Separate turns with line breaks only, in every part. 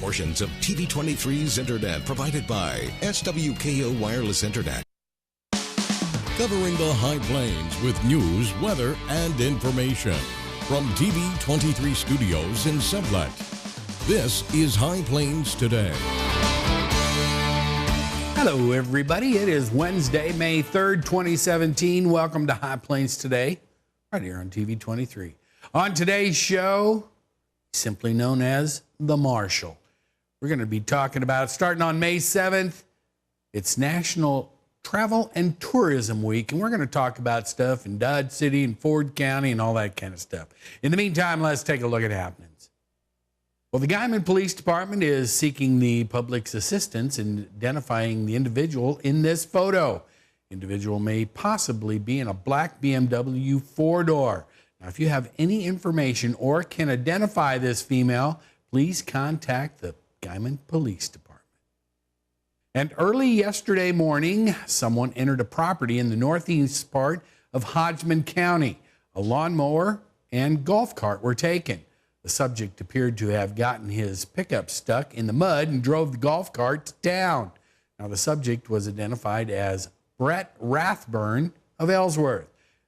portions of TV23's internet provided by SWKO Wireless Internet. Covering the High Plains with news, weather, and information. From TV23 Studios in Sublette, this is High Plains Today.
Hello, everybody. It is Wednesday, May 3rd, 2017. Welcome to High Plains Today, right here on TV23. On today's show, simply known as The Marshal. We're going to be talking about, starting on May 7th, it's National Travel and Tourism Week, and we're going to talk about stuff in Dodge City and Ford County and all that kind of stuff. In the meantime, let's take a look at happenings. Well, the Guyman Police Department is seeking the public's assistance in identifying the individual in this photo. Individual may possibly be in a black BMW four-door. Now, if you have any information or can identify this female, please contact the Guyman Police Department. And early yesterday morning, someone entered a property in the northeast part of Hodgman County. A lawnmower and golf cart were taken. The subject appeared to have gotten his pickup stuck in the mud and drove the golf cart down. Now, the subject was identified as Brent Rathburn of Ellsworth.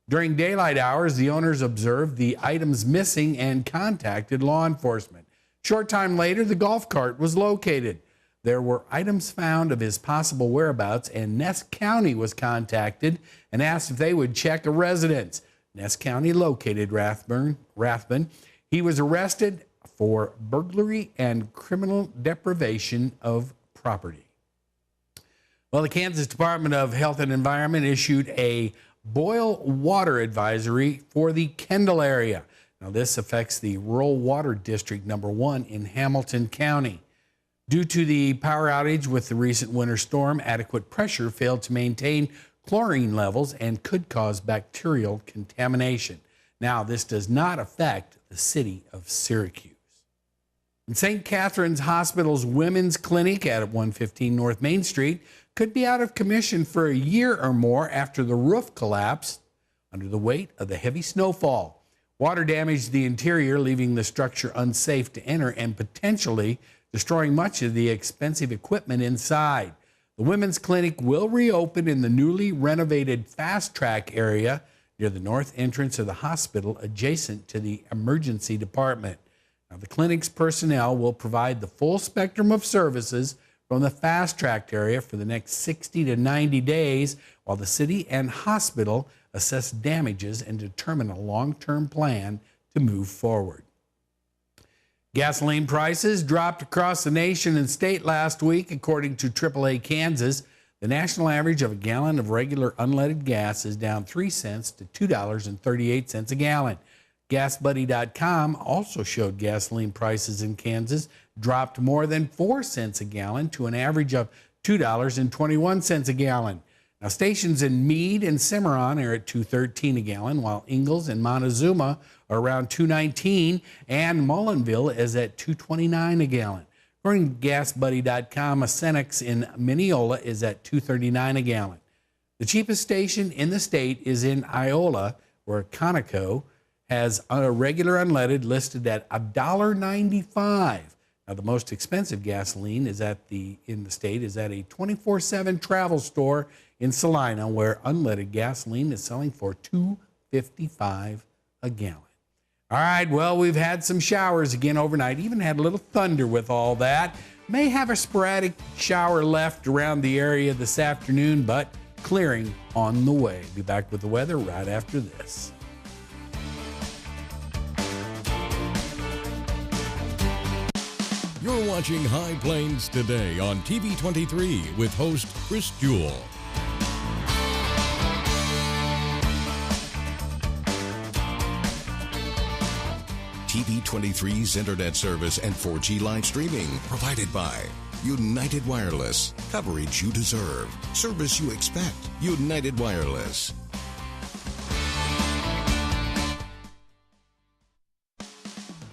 During daylight hours, the owners observed the items missing and contacted law enforcement. Short time later, the golf cart was located. There were items found of his possible whereabouts, and Ness County was contacted and asked if they would check a residence. Ness County located Rathburn. He was arrested for burglary and criminal deprivation of property. Well, the Kansas Department of Health and Environment issued a boil water advisory for the Kendall area. Now, this affects the Rural Water District number 1 in Hamilton County. Due to the power outage with the recent winter storm, adequate pressure failed to maintain chlorine levels and could cause bacterial contamination. Now, this does not affect the city of Syracuse. And St. Catherine's Hospital's Women's Clinic at 115 North Main Street could be out of commission for a year or more after the roof collapsed under the weight of the heavy snowfall. Water damaged the interior, leaving the structure unsafe to enter and potentially destroying much of the expensive equipment inside. The women's clinic will reopen in the newly renovated Fast Track area near the north entrance of the hospital, adjacent to the emergency department. Now, the clinic's personnel will provide the full spectrum of services from the Fast Track area for the next 60 to 90 days, while the city and hospital assess damages and determine a long-term plan to move forward. Gasoline prices dropped across the nation and state last week, according to AAA Kansas. The national average of a gallon of regular unleaded gas is down 3 cents to $2.38 a gallon. GasBuddy.com also showed gasoline prices in Kansas dropped more than 4 cents a gallon to an average of $2.21 a gallon. Now, stations in Meade and Cimarron are at $2.13 a gallon, while Ingalls and Montezuma are around $2.19, and Mullinville is at $2.29 a gallon. According to GasBuddy.com, a Cenex in Mineola is at $2.39 a gallon. The cheapest station in the state is in Iola, where Conoco has a regular unleaded listed at $1.95. Now, the most expensive gasoline is in the state is at a 24/7 travel store in Salina, where unleaded gasoline is selling for $2.55 a gallon. All right, well, we've had some showers again overnight, even had a little thunder with all that. May have a sporadic shower left around the area this afternoon, but clearing on the way. Be back with the weather right after this.
You're watching High Plains Today on TV23 with host Chris Jewell. TV23's internet service and 4G live streaming provided by United Wireless. Coverage you deserve. Service you expect. United Wireless.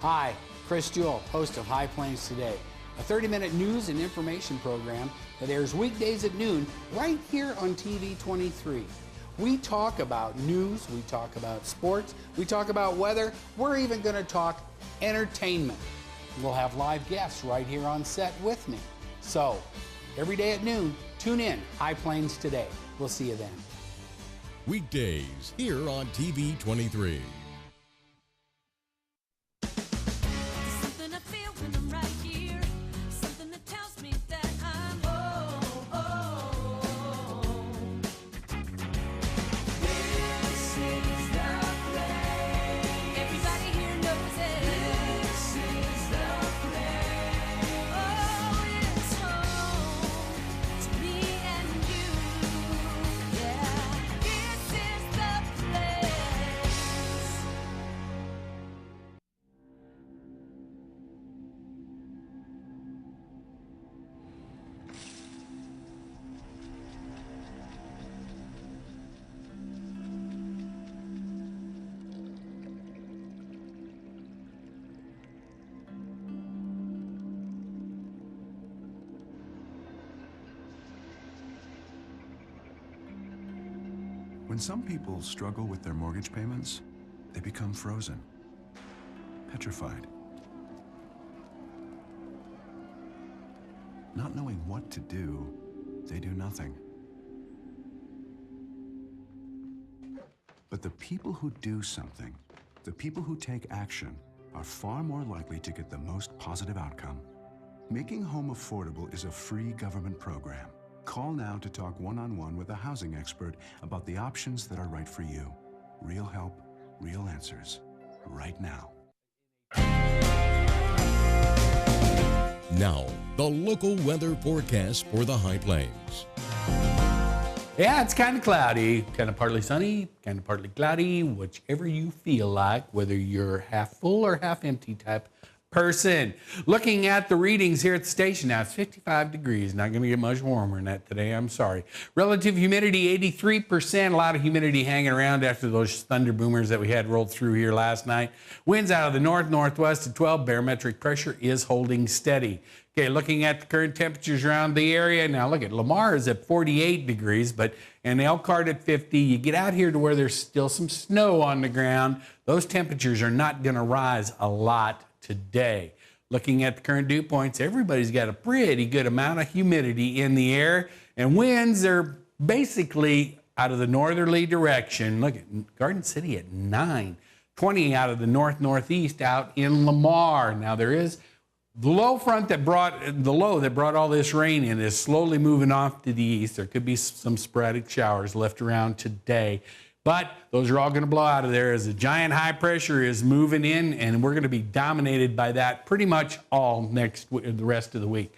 Hi, Chris Jewell, host of High Plains Today, a 30-minute news and information program that airs weekdays at noon right here on TV23. We talk about news, we talk about sports, we talk about weather, we're even going to talk entertainment. we'll have live guests right here on set with me. So, every day at noon, tune in, High Plains Today. We'll see you then.
Weekdays here on TV 23.
Something I feel when I'm right here. Something that tells me that I'm home. This is the place. Everybody here knows it. This is the place. Oh, it's home to me and you. Yeah, this is the place.
When some people struggle with their mortgage payments, they become frozen, petrified. Not knowing what to do, they do nothing. But the people who do something, the people who take action, are far more likely to get the most positive outcome. Making home affordable is a free government program. Call now to talk one-on-one with a housing expert about the options that are right for you. Real help, real answers, right now.
Now, the local weather forecast for the High Plains.
Yeah, it's kind of cloudy, kind of partly sunny, kind of partly cloudy, whichever you feel like, whether you're half full or half empty type person. Looking at the readings here at the station now, it's 55 degrees. Not going to get much warmer than that today, I'm sorry. Relative humidity, 83%. A lot of humidity hanging around after those thunder boomers that we had rolled through here last night. Winds out of the north-northwest at 12. Barometric pressure is holding steady. Okay, looking at the current temperatures around the area. Now look at Lamar is at 48 degrees, and Elkhart at 50. You get out here to where there's still some snow on the ground. Those temperatures are not going to rise a lot today. Looking at the current dew points, everybody's got a pretty good amount of humidity in the air, and winds are basically out of the northerly direction. Look at Garden City at 9, 20 out of the north-northeast out in Lamar. Now there is the low front that brought all this rain in is slowly moving off to the east. There could be some sporadic showers left around today, but those are all going to blow out of there as the giant high pressure is moving in, and we're going to be dominated by that pretty much all the rest of the week.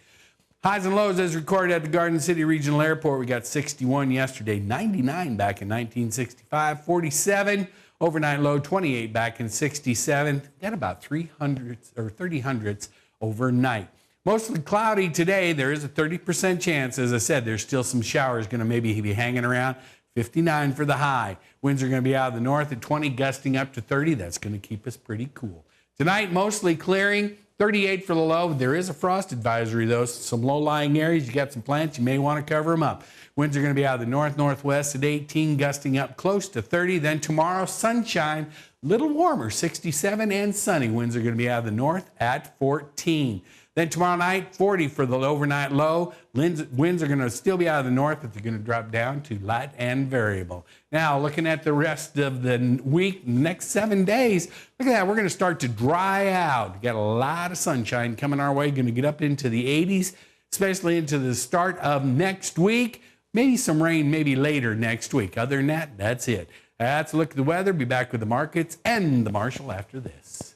Highs and lows as recorded at the Garden City Regional Airport. We got 61 yesterday, 99 back in 1965, 47 overnight low, 28 back in 67. Got about 300 or 30 hundredths overnight. Mostly cloudy today. There is a 30% chance. As I said, there's still some showers going to maybe be hanging around. 59 for the high. Winds are going to be out of the north at 20, gusting up to 30. That's going to keep us pretty cool. Tonight, mostly clearing. 38 for the low. There is a frost advisory, though. Some low-lying areas. You got some plants. You may want to cover them up. Winds are going to be out of the north-northwest at 18, gusting up close to 30. Then tomorrow, sunshine, little warmer, 67 and sunny. Winds are going to be out of the north at 14. Then tomorrow night, 40 for the overnight low. Winds are going to still be out of the north, but they're going to drop down to light and variable. Now, looking at the rest of the week, next 7 days, look at that. We're going to start to dry out. Got a lot of sunshine coming our way. Going to get up into the 80s, especially into the start of next week. Maybe some rain maybe later next week. Other than that, that's it. That's a look at the weather. Be back with the markets and the Marshal after this.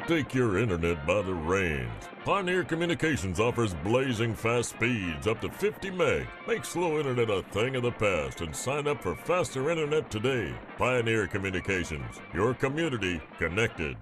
Take your internet by the reins. Pioneer Communications offers blazing fast speeds up to 50 meg. Make slow internet a thing of the past and sign up for faster internet today. Pioneer Communications, your community connected.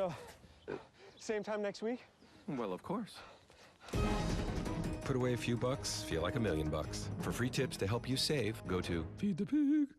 So, same time next week?
Well, of course. Put away a few bucks, feel like $1 million. For free tips to help you save, go to Feed the Pig.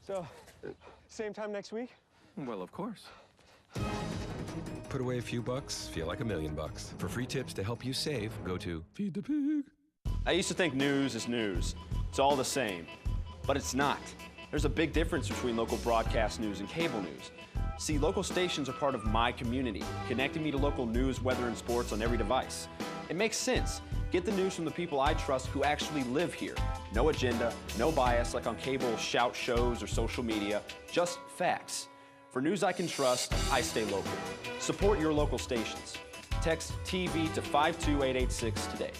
So, same time next week?
Well, of course. Put away a few bucks, feel like $1 million. For free tips to help you save, go to Feed the Pig.
I used to think news is news. It's all the same. But it's not. There's a big difference between local broadcast news and cable news. See, local stations are part of my community, connecting me to local news, weather, and sports on every device. It makes sense. Get the news from the people I trust who actually live here. No agenda, no bias like on cable shout shows or social media, just facts. For news I can trust, I stay local. Support your local stations. Text TV to 52886 today.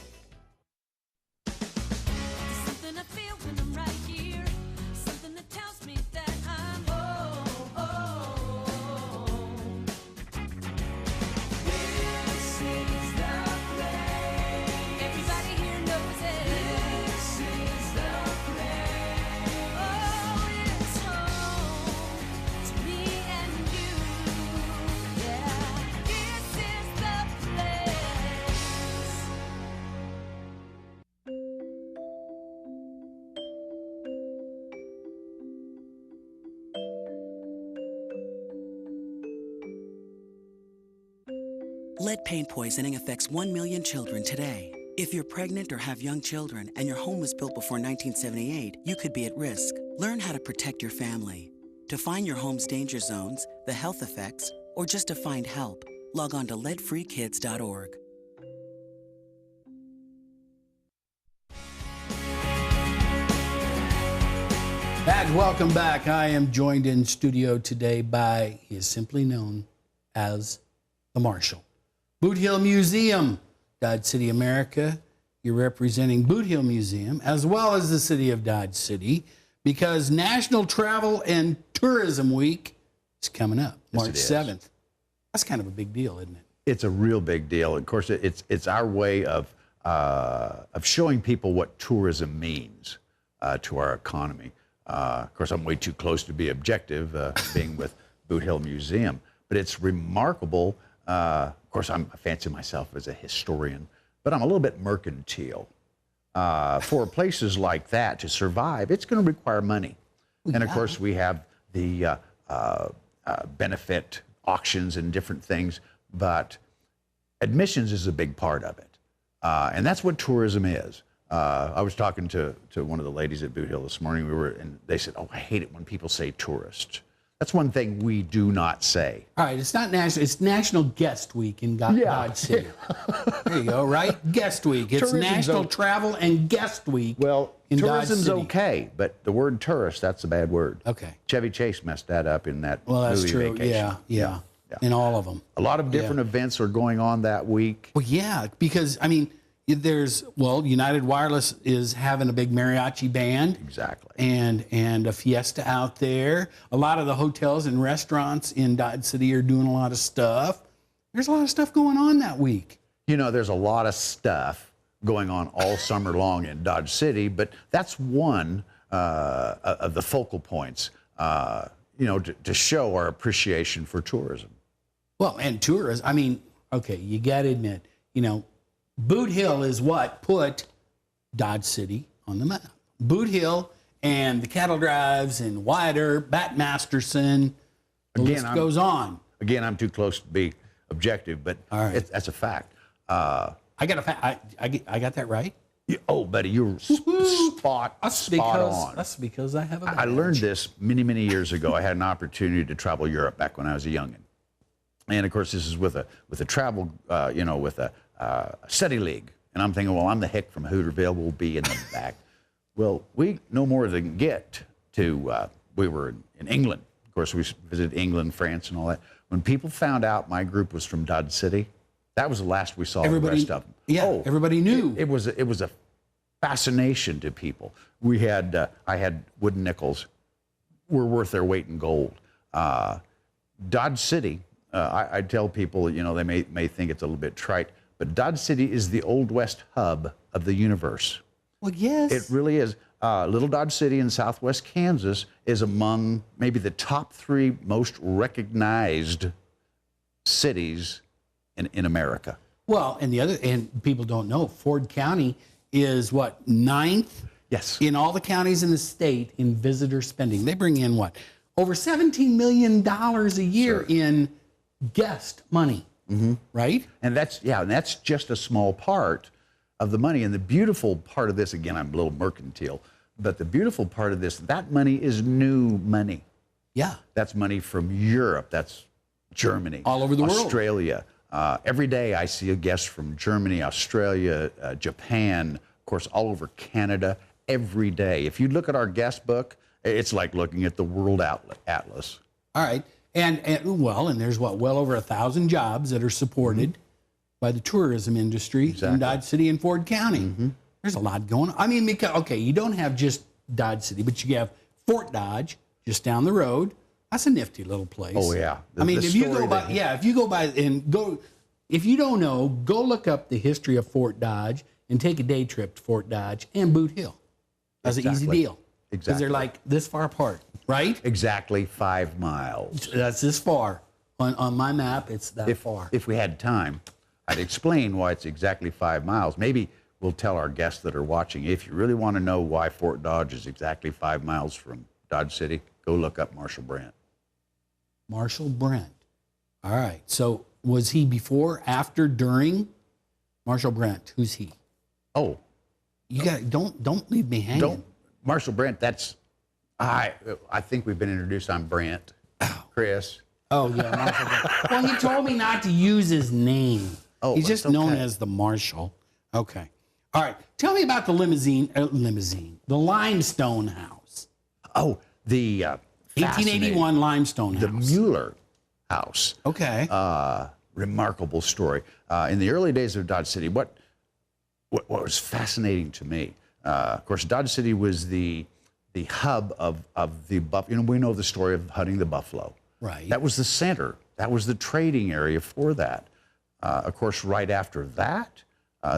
Something I feel when I'm right here. Something that tells me that I'm home. This is the place. Everybody here knows it. This is the place. Oh, it's home to me and you. Yeah, this is the place.
Lead paint poisoning affects 1 million children today. If you're pregnant or have young children and your home was built before 1978, you could be at risk. Learn how to protect your family. To find your home's danger zones, the health effects, or just to find help, log on to leadfreekids.org.
And welcome back. I am joined in studio today by, he is simply known as the Marshal. Boot Hill Museum, Dodge City, America. You're representing Boot Hill Museum as well as the city of Dodge City because National Travel and Tourism Week is coming up,
Yes,
March
it is.
7th. That's kind of a big deal, isn't it?
It's a real big deal. Of course, it's our way of showing people what tourism means to our economy. Of course, I'm way too close to be objective, being with Boot Hill Museum, but it's remarkable. Of course, I fancy myself as a historian, but I'm a little bit mercantile. For places like that to survive, it's going to require money. And of course, we have the benefit auctions and different things, but admissions is a big part of it. And that's what tourism is. I was talking to one of the ladies at Boot Hill this morning. And they said, "Oh, I hate it when people say tourist." That's one thing we do not say.
All right, it's not national. It's National Guest Week in Dodge City. There you go, right? Guest Week. It's
Tourism's
National Travel and Guest Week.
Well,
in Dodge
tourism's
City.
okay, but the word tourist, that's a bad word.
Okay.
Chevy Chase messed that up in that
Well, that's
movie
true.
Vacation.
Yeah.
Yeah.
In all of them.
A lot of different events are going on that week.
Well, yeah, because I mean, United Wireless is having a big mariachi band.
Exactly.
And a fiesta out there. A lot of the hotels and restaurants in Dodge City are doing a lot of stuff. There's a lot of stuff going on that week.
You know, there's a lot of stuff, going on all summer long in Dodge City, but that's one of the focal points, to show our appreciation for tourism.
Well, and tourism, I mean, okay, you got to admit, Boot Hill is what put Dodge City on the map. Boot Hill and the cattle drives and Wyatt Earp, Bat Masterson, the list goes on. Again,
I'm too close to be objective, but that's a fact.
I got a fact. I got that right?
Buddy, you're spot on.
That's because I have a badge.
I learned this many, many years ago. I had an opportunity to travel Europe back when I was a youngin'. And of course, this is with a travel, with a study league. And I'm thinking, well, I'm the hick from Hooterville. We'll be in the back. Well, we no more than get to, we were in England. Of course, we visited England, France, and all that. When people found out my group was from Dodge City, that was the last we saw of the rest of them.
Yeah, everybody knew.
It was a fascination to people. I had wooden nickels. Were worth their weight in gold. Dodge City, I tell people, they may think it's a little bit trite, but Dodge City is the Old West hub of the universe.
Well, yes.
It really is. Little Dodge City in southwest Kansas is among maybe the top 3 most recognized cities in America.
Well, and people don't know, Ford County is what, 9th?
Yes.
In all the counties in the state in visitor spending. They bring in what? Over $17 million a year in guest money, right?
And that's just a small part of the money. And the beautiful part of this, again, I'm a little mercantile, but the beautiful part of this, that money is new money.
Yeah.
That's money from Europe. That's Germany.
All over the world.
Australia. Every day I see a guest from Germany, Australia, Japan, of course, all over Canada, every day. If you look at our guest book, it's like looking at the World Atlas.
All right. And there's well over 1,000 jobs that are supported by the tourism industry in Dodge City and Ford County. There's a lot going on. I mean, you don't have just Dodge City, but you have Fort Dodge just down the road. That's a nifty little place.
Oh yeah.
If you don't know, go look up the history of Fort Dodge and take a day trip to Fort Dodge and Boot Hill. That's an easy deal.
Exactly.
Because they're like this far apart, right?
Exactly 5 miles.
That's this far. On my map, it's that far.
If we had time, I'd explain why it's exactly 5 miles. Maybe we'll tell our guests that are watching, if you really want to know why Fort Dodge is exactly 5 miles from Dodge City, go look up Marshall Brent.
Marshall Brent. All right. So was he before, after, during? Marshall Brent. Who's he?
Oh.
You got don't leave me hanging.
Marshall Brent, I think we've been introduced. I'm Brent. Chris.
Oh, yeah, Marshall Brent. Well, he told me not to use his name.
Oh,
he's just known as the Marshall. Okay. All right. Tell me about the the limestone house.
Oh, the
1881 limestone house.
The Mueller house.
Okay.
Remarkable story. In the early days of Dodge City, what was fascinating to me, of course, Dodge City was the hub of the buffalo. We know the story of hunting the buffalo.
Right.
That was the center. That was the trading area for that. Of course, right after that,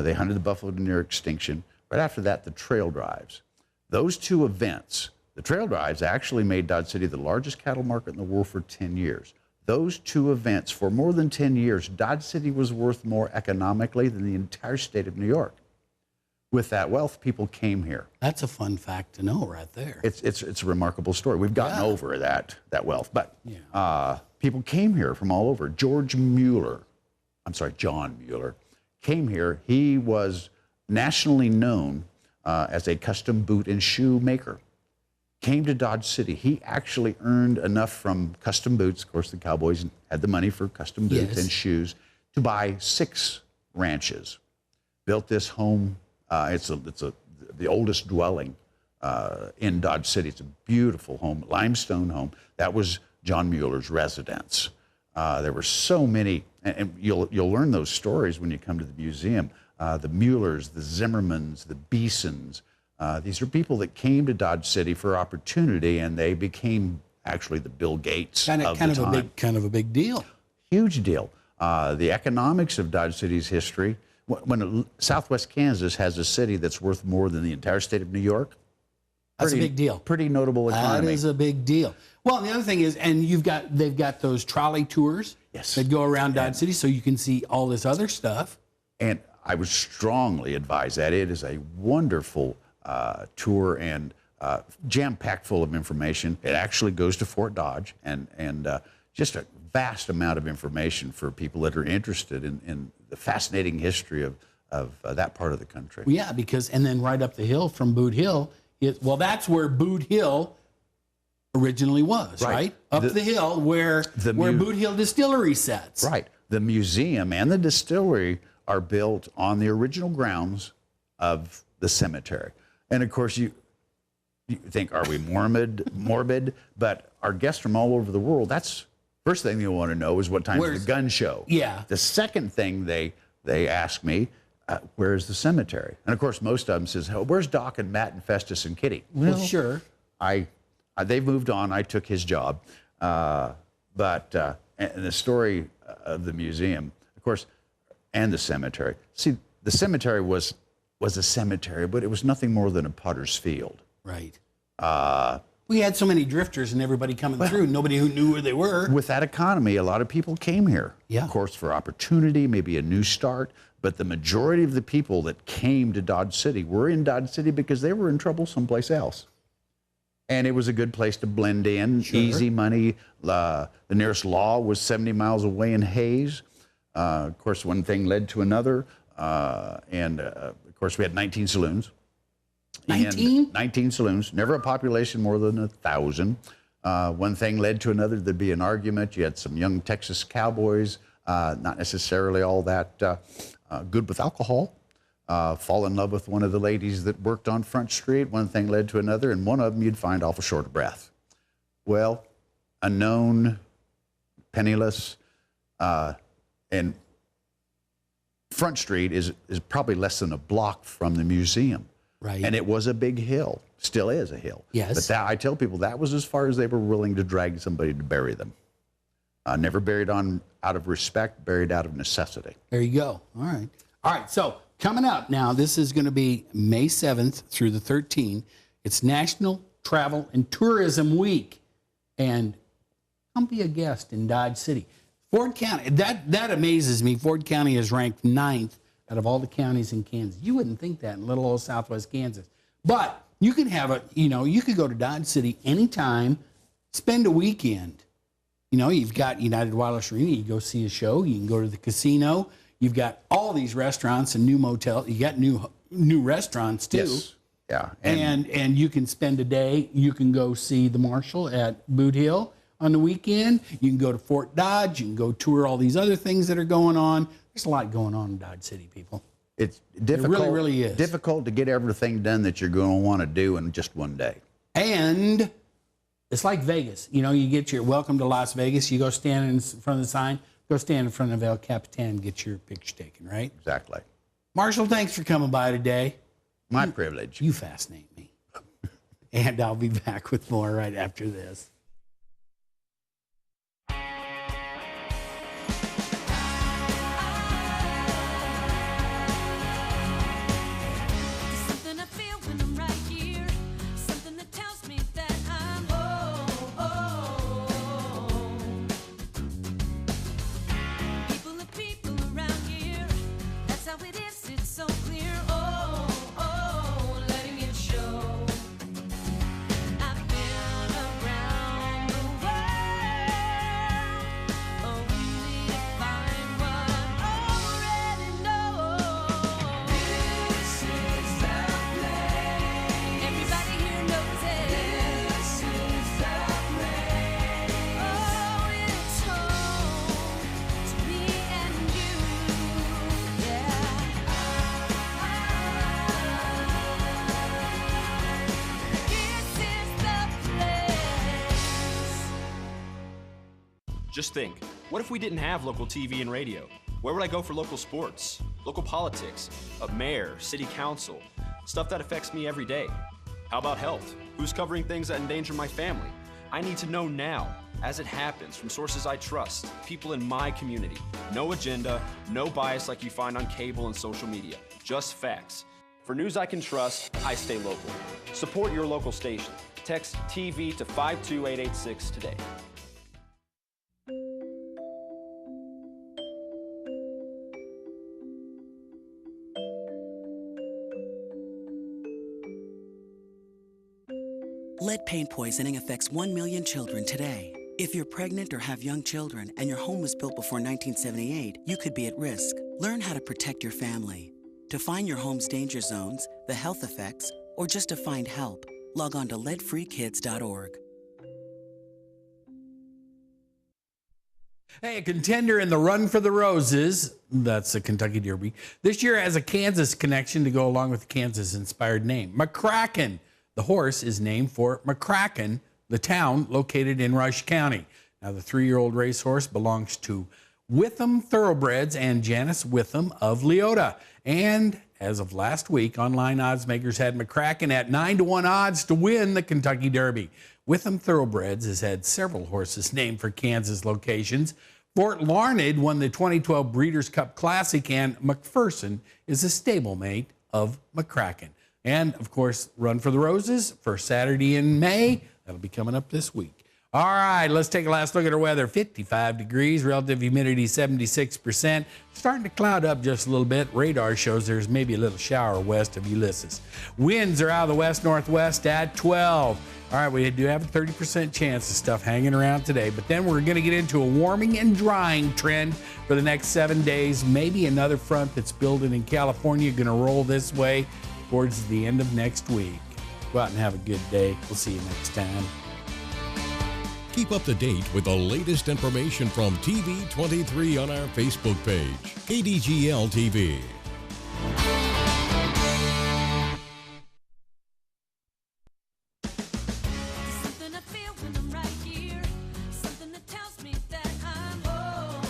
they hunted the buffalo to near extinction. Right after that, the trail drives. Those two events, the trail drives actually made Dodge City the largest cattle market in the world for 10 years. Those two events, for more than 10 years, Dodge City was worth more economically than the entire state of New York. With that wealth, people came here.
That's a fun fact to know right there.
It's a remarkable story. We've gotten over that wealth, but people came here from all over. John Mueller, came here. He was nationally known as a custom boot and shoe maker. Came to Dodge City. He actually earned enough from custom boots. Of course, the cowboys had the money for custom boots and shoes to buy 6 ranches. Built this home. It's the oldest dwelling in Dodge City. It's a beautiful home, limestone home. That was John Mueller's residence. There were so many, and you'll learn those stories when you come to the museum. The Muellers, the Zimmermans, the Beesons. These are people that came to Dodge City for opportunity, and they became actually the Bill Gates of the time.
Kind of a big deal.
Huge deal. The economics of Dodge City's history when Southwest Kansas has a city that's worth more than the entire state of New York,
That's a big deal.
Pretty notable economy.
That is a big deal. Well, the other thing is, and they've got those trolley tours that go around Dodge City, so you can see all this other stuff.
And I would strongly advise that. It is a wonderful tour and jam-packed full of information. It actually goes to Fort Dodge and just a vast amount of information for people that are interested in the fascinating history of that part of the country.
Well, yeah, and then right up the hill from Boot Hill, that's where Boot Hill originally was, right? Up the hill where Boot Hill Distillery sits.
Right. The museum and the distillery are built on the original grounds of the cemetery. And of course, you think, are we morbid? But our guests from all over the world, that's first thing they want to know is what time is the gun show.
Yeah.
The second thing they ask me, where's the cemetery? And of course, most of them says, oh, where's Doc and Matt and Festus and Kitty?
Well, sure.
They've moved on. I took his job. But the story of the museum, of course, and the cemetery. See, the cemetery was a cemetery, but it was nothing more than a potter's field.
Right. We had so many drifters and everybody coming through, nobody who knew where they were.
With that economy, a lot of people came here.
Yeah.
Of course, for opportunity, maybe a new start. But the majority of the people that came to Dodge City were in Dodge City because they were in trouble someplace else. And it was a good place to blend in, easy money. The nearest law was 70 miles away in Hayes. Of course, one thing led to another. And of course, we had 19 saloons.
19?
19 saloons, never a population more than 1,000. One thing led to another. There'd be an argument. You had some young Texas cowboys, not necessarily all that good with alcohol. Fall in love with one of the ladies that worked on Front Street. One thing led to another, and one of them you'd find awful short of breath. Well, unknown, penniless, and Front Street is probably less than a block from the museum.
Right.
And it was a big hill, still is a hill.
Yes.
But I tell people that was as far as they were willing to drag somebody to bury them. Never buried out of respect, buried out of necessity.
There you go. All right. So coming up now, this is going to be May 7th through the 13th. It's National Travel and Tourism Week. And come be a guest in Dodge City. Ford County, that amazes me. Ford County is ranked 9th out of all the counties in Kansas. You wouldn't think that in little old Southwest Kansas. But you can you could go to Dodge City anytime, spend a weekend. You've got United Wireless Arena. You go see a show. You can go to the casino. You've got all these restaurants and new motels. You got new restaurants too.
Yes. Yeah.
And you can spend a day. You can go see the Marshal at Boot Hill on the weekend. You can go to Fort Dodge. You can go tour all these other things that are going on. There's a lot going on in Dodge City, people.
It's difficult.
It really is.
Difficult to get everything done that you're going to want to do in just one day.
And it's like Vegas. You get your welcome to Las Vegas. You go stand in front of the sign. Go stand in front of El Capitan and get your picture taken, right?
Exactly.
Marshall, thanks for coming by today.
My privilege.
You fascinate me. And I'll be back with more right after this.
Something I feel when I'm right here. Something that tells me that I'm People are people around here. That's how it is. It's so clear. Letting it show. I've been around the world only to find what I already know. This is the place. Everybody here knows it. This is the place. Oh, it's home to me and you. Yeah. This is the place.
Just think, what if we didn't have local TV and radio? Where would I go for local sports, local politics, a mayor, city council, stuff that affects me every day? How about health? Who's covering things that endanger my family? I need to know now. as it happens from sources I trust, people in my community. No agenda, no bias like you find on cable and social media, just facts. For news I can trust, I stay local. Support your local station. Text TV to 52886 today.
Lead paint poisoning affects 1 million children today. If you're pregnant or have young children and your home was built before 1978, you could be at risk. Learn how to protect your family. To find your home's danger zones, the health effects, or just to find help, log on to leadfreekids.org.
Hey, a contender in the Run for the Roses, that's the Kentucky Derby, this year has a Kansas connection to go along with the Kansas-inspired name. McCracken. The horse is named for McCracken, the town located in Rush County. Now, the 3-year-old racehorse belongs to Witham Thoroughbreds and Janice Witham of Leota. And as of last week, online odds makers had McCracken at 9-1 odds to win the Kentucky Derby. Witham Thoroughbreds has had several horses named for Kansas locations. Fort Larned won the 2012 Breeders' Cup Classic, and McPherson is a stablemate of McCracken. And, of course, Run for the Roses for Saturday in May. That'll be coming up this week. All right, let's take a last look at our weather. 55 degrees, relative humidity 76%. Starting to cloud up just a little bit. Radar shows there's maybe a little shower west of Ulysses. Winds are out of the west-northwest at 12. All right, we do have a 30% chance of stuff hanging around today, but then we're going to get into a warming and drying trend for the next 7 days. Maybe another front that's building in California going to roll this way towards the end of next week. Go out and have a good day. We'll see you next time.
Keep up to date with the latest information from TV23 on our Facebook page, KDGL TV.
Something I feel when I'm right here. Something that tells me that I'm home.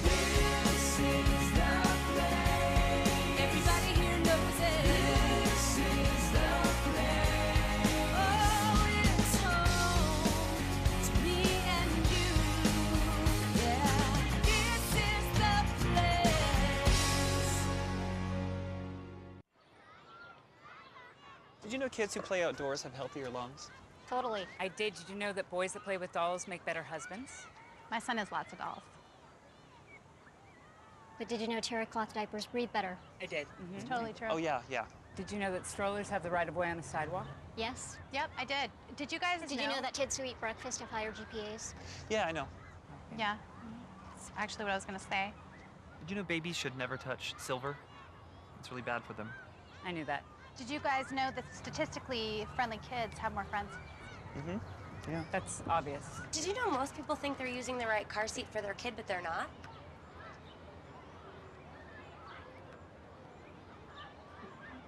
This is the place. Everybody here knows it. This is the place. Oh, it's home to me and you. Yeah, this is the place.
Did you know kids who play outdoors have healthier lungs?
Totally.
I did. Did you know that boys that play with dolls make better husbands?
My son has lots of dolls.
But did you know terry cloth diapers breathe better?
I did.
It's totally true.
Oh, yeah.
Did you know that strollers have the right of way on the sidewalk?
Yes.
Yep, I did. Did you guys
Did you know that kids who eat breakfast have higher GPAs?
Yeah, I know.
Yeah. That's actually what I was going to say.
Did you know babies should never touch silver? It's really bad for them.
I knew that.
Did you guys know that statistically friendly kids have more friends?
Mm-hmm. Yeah.
That's obvious.
Did you know most people think they're using the right car seat for their kid, but they're not?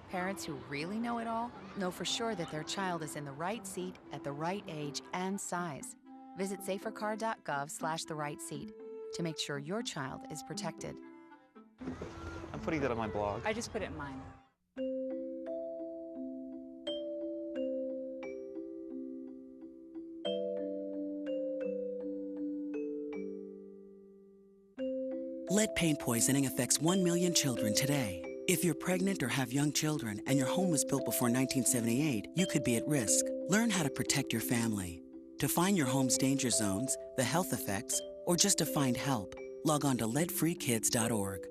Parents who really know it all know for sure that their child is in the right seat at the right age and size. Visit safercar.gov/the right seat to make sure your child is protected.
I'm putting that on my blog.
I just put it in mine.
Lead paint poisoning affects 1 million children today. If you're pregnant or have young children and your home was built before 1978, you could be at risk. Learn how to protect your family. To find your home's danger zones, the health effects, or just to find help, log on to leadfreekids.org.